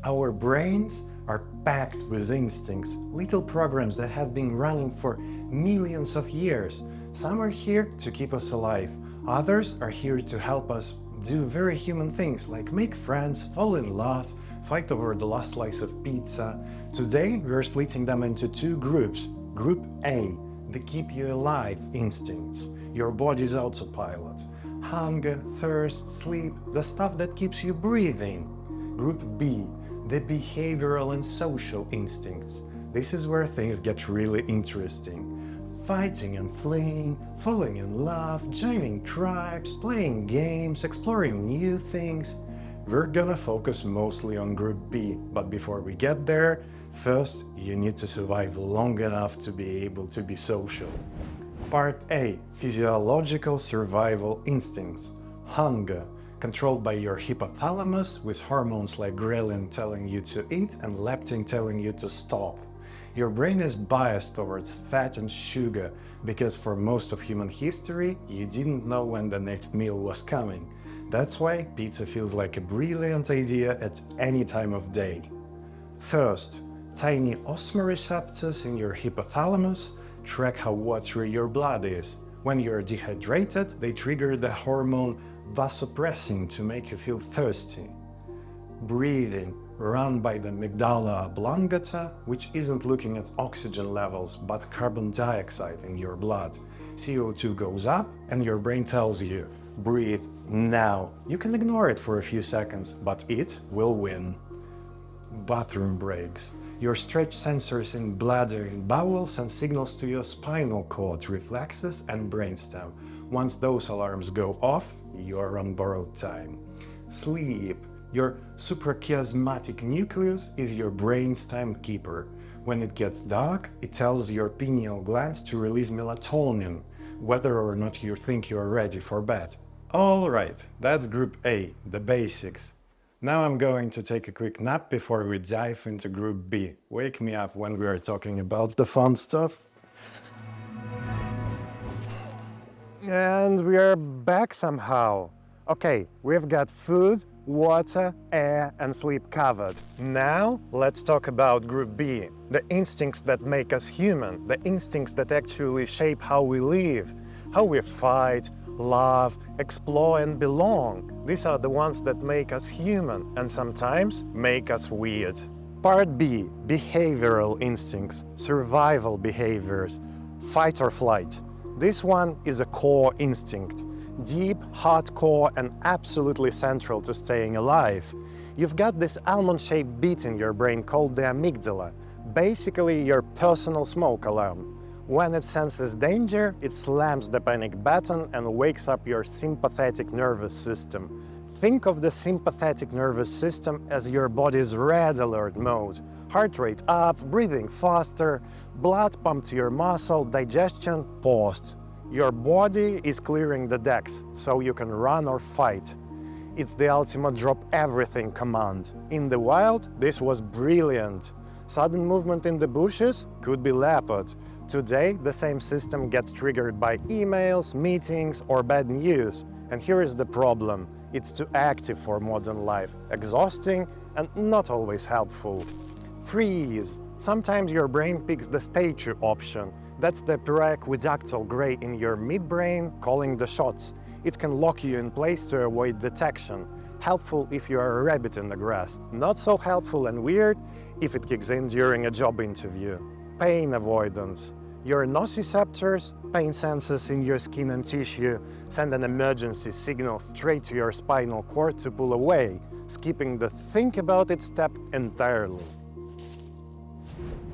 Our brains are packed with instincts, little programs that have been running for millions of years. Some are here to keep us alive, others are here to help us do very human things like make friends, fall in love, fight over the last slice of pizza. Today we're splitting them into two groups. Group A, the keep you alive instincts, your body's autopilot. Hunger, thirst, sleep, the stuff that keeps you breathing. Group B, the behavioral and social instincts. This is where things get really interesting. Fighting and fleeing, falling in love, joining tribes, playing games, exploring new things. We're gonna focus mostly on Group B, but before we get there, first you need to survive long enough to be able to be social. Part A, physiological survival instincts. Hunger, controlled by your hypothalamus, with hormones like ghrelin telling you to eat and leptin telling you to stop. Your brain is biased towards fat and sugar because for most of human history, you didn't know when the next meal was coming. That's why pizza feels like a brilliant idea at any time of day. Thirst, tiny osmoreceptors in your hypothalamus track how watery your blood is. When you're dehydrated, they trigger the hormone vasopressin to make you feel thirsty. Breathing, run by the amygdala oblongata, which isn't looking at oxygen levels but carbon dioxide in your blood. CO2 goes up and your brain tells you, breathe now. You can ignore it for a few seconds, but it will win. Bathroom breaks. Your stretch sensors in bladder and bowel send signals to your spinal cord, reflexes and brainstem. Once those alarms go off, you're on borrowed time. Sleep. Your suprachiasmatic nucleus is your brain's timekeeper. When it gets dark, it tells your pineal glands to release melatonin, whether or not you think you're ready for bed. Alright, that's Group A, the basics. Now I'm going to take a quick nap before we dive into Group B. Wake me up when we are talking about the fun stuff. And we are back somehow. Okay, we've got food, water, air and sleep covered. Now let's talk about Group B, the instincts that make us human, the instincts that actually shape how we live, how we fight, love, explore and belong. These are the ones that make us human and sometimes make us weird. Part B, behavioral instincts, survival behaviors, fight or flight. This one is a core instinct, deep, hardcore and absolutely central to staying alive. You've got this almond-shaped bit in your brain called the amygdala, basically your personal smoke alarm. When it senses danger, it slams the panic button and wakes up your sympathetic nervous system. Think of the sympathetic nervous system as your body's red alert mode. Heart rate up, breathing faster, blood pumped to your muscle, digestion paused. Your body is clearing the decks, so you can run or fight. It's the ultimate drop everything command. In the wild, this was brilliant. Sudden movement in the bushes could be leopard. Today, the same system gets triggered by emails, meetings or bad news. And here is the problem. It's too active for modern life, exhausting and not always helpful. Freeze. Sometimes your brain picks the statue option. That's the preaqueductal gray in your midbrain calling the shots. It can lock you in place to avoid detection. Helpful if you are a rabbit in the grass. Not so helpful and weird if it kicks in during a job interview. Pain avoidance. Your nociceptors, pain sensors in your skin and tissue, send an emergency signal straight to your spinal cord to pull away, skipping the think about it step entirely.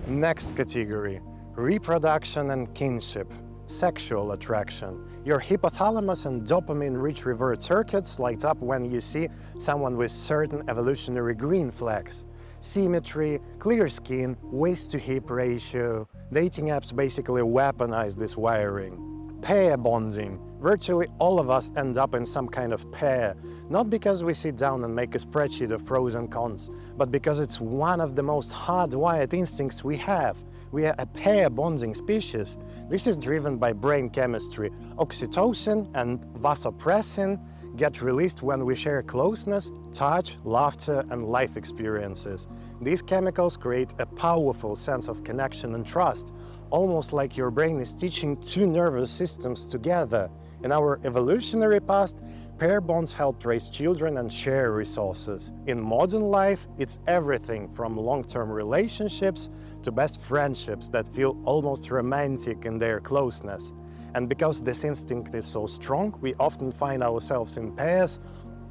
Next category, reproduction and kinship, sexual attraction. Your hypothalamus and dopamine-rich reward circuits light up when you see someone with certain evolutionary green flags. Symmetry, clear skin, waist-to-hip ratio. Dating apps basically weaponize this wiring. Pair bonding. Virtually all of us end up in some kind of pair, not because we sit down and make a spreadsheet of pros and cons, but because it's one of the most hardwired instincts we have. We are a pair bonding species. This is driven by brain chemistry. Oxytocin and vasopressin get released when we share closeness, touch, laughter, and life experiences. These chemicals create a powerful sense of connection and trust, almost like your brain is stitching two nervous systems together. In our evolutionary past, pair bonds helped raise children and share resources. In modern life, it's everything from long-term relationships to best friendships that feel almost romantic in their closeness. And because this instinct is so strong, we often find ourselves in pairs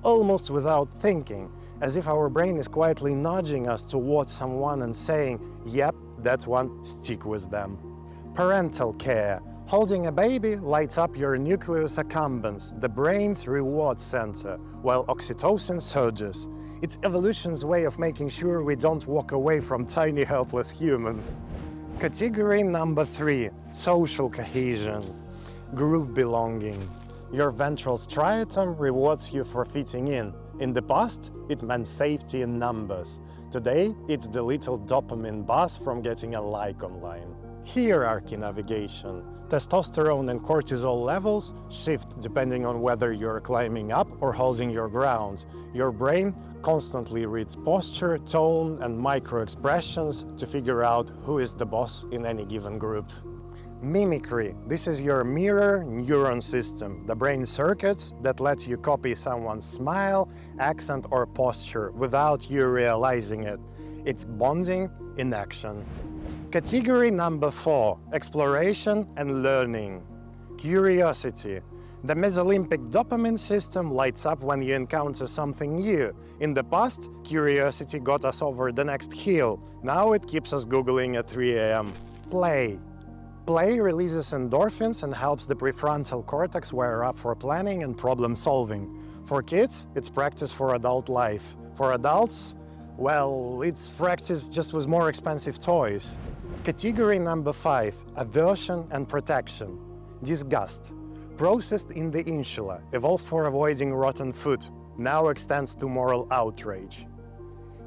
almost without thinking, as if our brain is quietly nudging us towards someone and saying, "Yep, that one, stick with them." Parental care. Holding a baby lights up your nucleus accumbens, the brain's reward center, while oxytocin surges. It's evolution's way of making sure we don't walk away from tiny helpless humans. Category number 3, social cohesion. Group belonging. Your ventral striatum rewards you for fitting in. In the past, it meant safety in numbers. Today, it's the little dopamine buzz from getting a like online. Hierarchy navigation. Testosterone and cortisol levels shift depending on whether you're climbing up or holding your ground. Your brain constantly reads posture, tone, and micro-expressions to figure out who is the boss in any given group. Mimicry. This is your mirror neuron system, the brain circuits that let you copy someone's smile, accent, or posture without you realizing it. It's bonding in action. Category number 4, exploration and learning. Curiosity. The mesolimbic dopamine system lights up when you encounter something new. In the past, curiosity got us over the next hill. Now it keeps us Googling at 3 a.m. Play. Play releases endorphins and helps the prefrontal cortex wire up for planning and problem solving. For kids, it's practice for adult life. For adults, well, it's practice just with more expensive toys. Category number 5, aversion and protection. Disgust. Processed in the insula, evolved for avoiding rotten food, now extends to moral outrage.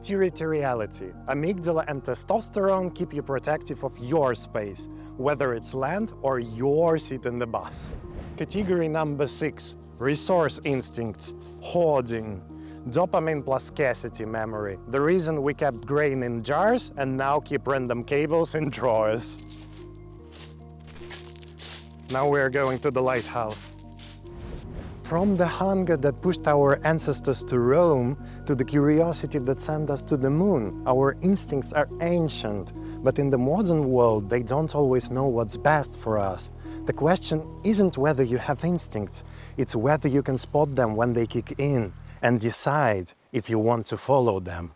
Territoriality. Amygdala and testosterone keep you protective of your space, whether it's land or your seat in the bus. Category number 6, resource instincts. Hoarding. Dopamine plus scarcity memory. The reason we kept grain in jars and now keep random cables in drawers. Now we're going to the lighthouse. From the hunger that pushed our ancestors to Rome to the curiosity that sent us to the moon, our instincts are ancient, but in the modern world they don't always know what's best for us. The question isn't whether you have instincts, it's whether you can spot them when they kick in and decide if you want to follow them.